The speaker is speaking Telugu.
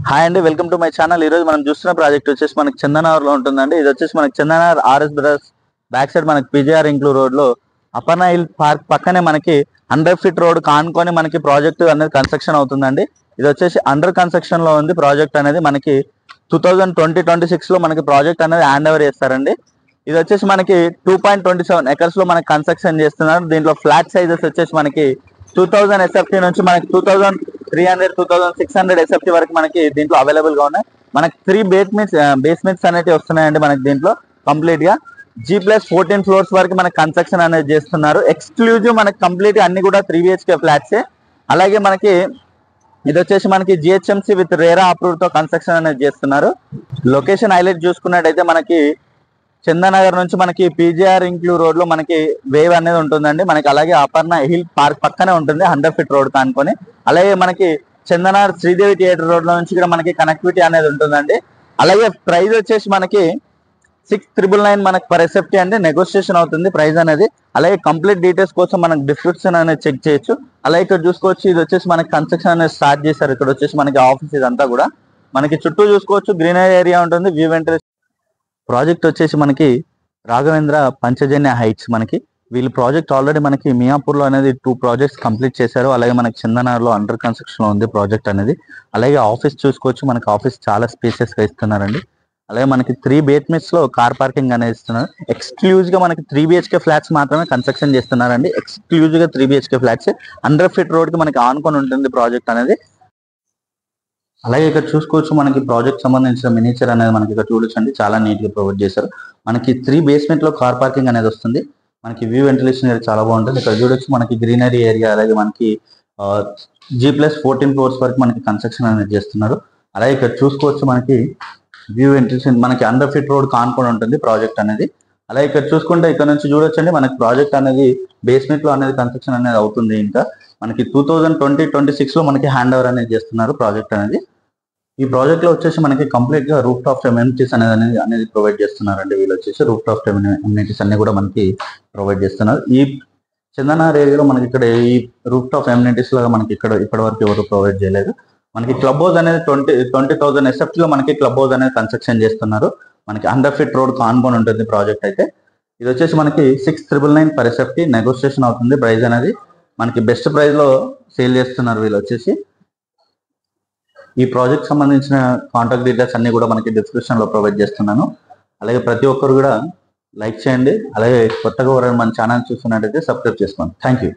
హాయ్ అండి, వెల్కమ్ టు మై ఛానల్. ఈ రోజు మనం చూస్తున్న ప్రాజెక్ట్ వచ్చేసి మనకి చందనగర్ లో ఉంటుందండి. ఇది వచ్చేసి మనకి Chandanagar RS brothers back side మనకి పిజిఆర్ ఇంక్లూ రోడ్ లో అపర్ణ హిల్ పార్క్ పక్కనే మనకి 100 ఫీట్ రోడ్ కానుకొని మనకి ప్రాజెక్ట్ అనేది కన్స్ట్రక్షన్ అవుతుందండి. ఇది వచ్చేసి అండర్ కన్స్ట్రక్షన్ లో ఉంది. ప్రాజెక్ట్ అనేది మనకి 2026 లో మనకి ప్రాజెక్ట్ అనేది హ్యాండ్ ఓవర్ చేస్తారండి. ఇది వచ్చేసి మనకి 2.27 ఎకర్స్ లో మనకి కన్స్ట్రక్షన్ చేస్తున్నారు. దీంట్లో ఫ్లాట్ సైజెస్ వచ్చేసి మనకి 2000 ఎస్ఎఫ్టీ నుంచి మనకి 2300 2600 ఎస్ఎఫ్టీ వరకు మనకి దీంట్లో అవైలబుల్ గా ఉన్నాయి. మనకి 3 బేస్మెంట్స్ అనేవి వస్తున్నాయండి మనకి దీంట్లో కంప్లీట్ గా G+14 ఫ్లోర్స్ వరకు మనకి కన్స్ట్రక్షన్ అనేది చేస్తున్నారు. ఎక్స్క్లూజివ్ మనకి కంప్లీట్ అన్ని కూడా 3 BHK ఫ్లాట్సే. అలాగే మనకి ఇది వచ్చేసి మనకి జిహెచ్ఎంసీ విత్ రేరా అప్రూవ్ తో కన్స్ట్రక్షన్ అనేది చేస్తున్నారు. లొకేషన్ హైలైట్ చూసుకున్నట్టయితే మనకి చందనగర్ నుంచి మనకి పిజిఆర్ ఇంక్లూ రోడ్ లో మనకి వేవ్ అనేది ఉంటుందండి. మనకి అలాగే అపర్ణ హిల్ పార్క్ పక్కనే ఉంటుంది 100 ఫీట్ రోడ్ కానుకొని. అలాగే మనకి చందనగర్ శ్రీదేవి థియేటర్ రోడ్ లో నుంచి కూడా మనకి కనెక్టివిటీ అనేది ఉంటుందండి. అలాగే ప్రైస్ వచ్చేసి మనకి 6,999 మనకి పర్ ఎస్ఎఫ్టీ అంటే నెగోషియేషన్ అవుతుంది ప్రైస్ అనేది. అలాగే కంప్లీట్ డీటెయిల్స్ కోసం మనకి డిస్క్రిప్షన్ అనేది చెక్ చేయొచ్చు. అలాగే ఇక్కడ చూసుకోవచ్చు, ఇది వచ్చేసి మనకి కన్స్ట్రక్షన్ అనేది స్టార్ట్ చేశారు. ఇక్కడ వచ్చేసి మనకి ఆఫీస్ ఇదంతా కూడా మనకి చుట్టూ చూసుకోవచ్చు, గ్రీనరీ ఏరియా ఉంటుంది, వ్యూ వెంటిలేషన్. ప్రాజెక్ట్ వచ్చేసి మనకి రాఘవేంద్ర పంచజన్య హైట్స్. మనకి వీళ్ళు ప్రాజెక్ట్ ఆల్రెడీ మనకి మియాపూర్ లో అనేది 2 ప్రాజెక్ట్స్ కంప్లీట్ చేశారు. అలాగే మనకి చందనగర్ లో అండర్ కన్స్ట్రక్షన్ లో ఉంది ప్రాజెక్ట్ అనేది. అలాగే ఆఫీస్ చూసుకోవచ్చు, మనకి ఆఫీస్ చాలా స్పేసెస్ గా ఇస్తున్నారండి. అలాగే మనకి 3 బేస్మెంట్స్ లో కార్ పార్కింగ్ అనేది ఇస్తున్నారు. ఎక్స్క్లూజివ్ గా మనకి 3 BHK ఫ్లాట్స్ మాత్రమే కన్స్ట్రక్షన్ చేస్తున్నారండి. ఎక్స్క్లూజివ్ గా 3 BHK ఫ్లాట్స్ 100 ఫీట్ రోడ్ కి మనకి ఆనుకొని ఉంటుంది ప్రాజెక్ట్ అనేది. అలాగే ఇక్కడ చూసుకోవచ్చు, మనకి ప్రాజెక్ట్ సంబంధించిన మినిచర్ అనేది మనకి ఇక్కడ చూడొచ్చండి, చాలా నీట్ గా ప్రొవైడ్ చేశారు. మనకి 3 బేస్మెంట్ లో కార్ పార్కింగ్ అనేది వస్తుంది. మనకి వ్యూ వెంటిలేషన్ ఏరియా చాలా బాగుంటుంది. ఇక్కడ చూడొచ్చు మనకి గ్రీనరీ ఏరియా. అలాగే మనకి G+14 ఫ్లోర్స్ వరకు మనకి కన్స్ట్రక్షన్ అనేది చేస్తున్నారు. అలాగే ఇక్కడ చూసుకోవచ్చు, మనకి వ్యూ వెంటిలేషన్ మనకి 100 ఫీట్ రోడ్ కానుకొని ఉంటుంది ప్రాజెక్ట్ అనేది. అలాగే ఇక్కడ చూసుకుంటే ఇక్కడ నుంచి చూడొచ్చండి, మనకి ప్రాజెక్ట్ అనేది బేస్మెంట్ లో అనేది కన్స్ట్రక్షన్ అనేది అవుతుంది. ఇంకా మనకి 2026 లో మనకి హ్యాండ్ ఓవర్ అనేది చేస్తున్నారు ప్రాజెక్ట్ అనేది. ఈ ప్రాజెక్ట్ లో వచ్చేసి మనకి కంప్లీట్ గా రూఫ్ టాప్ ఎమ్యూనిటీస్ అనేది ప్రొవైడ్ చేస్తున్నారండి. వీళ్ళు వచ్చేసి రూఫ్ టాప్ ఎమ్యూనిటీస్ అన్ని కూడా మనకి ప్రొవైడ్ చేస్తున్నారు. ఈ చందనగర్ ఏరియాలో మనకి ఇక్కడ ఈ రూఫ్ టాప్ ఎమ్యూనిటీస్ లాగా మనకి ఇక్కడ ఇప్పటి వరకు ఎవరు ప్రొవైడ్ చేయలేదు. మనకి క్లబ్ హౌస్ అనేది 20,000 ఎస్ఎఫ్టీ లో మనకి క్లబ్ హౌస్ అనేది కన్స్ట్రక్షన్ చేస్తున్నారు. మనకి 100 ఫీట్ రోడ్ కానుకొని ఉంటుంది ప్రాజెక్ట్ అయితే. ఇది వచ్చేసి మనకి 6,999 పర్ ఎస్ఎఫ్టీ నెగోషియేషన్ అవుతుంది ప్రైస్ అనేది. మనకి బెస్ట్ ప్రైస్ లో సేల్ చేస్తున్నారు వీళ్ళు వచ్చేసి. ఈ ప్రాజెక్ట్ సంబంధించిన కాంటాక్ట్ డీటెయిల్స్ అన్ని కూడా మనకి డిస్క్రిప్షన్ లో ప్రొవైడ్ చేస్తున్నాను. అలాగే ప్రతి ఒక్కరు కూడా లైక్ చేయండి. అలాగే కొత్తగా ఎవరైనా మన ఛానల్ చూస్తున్నట్టయితే సబ్స్క్రైబ్ చేసుకోండి. Thank you.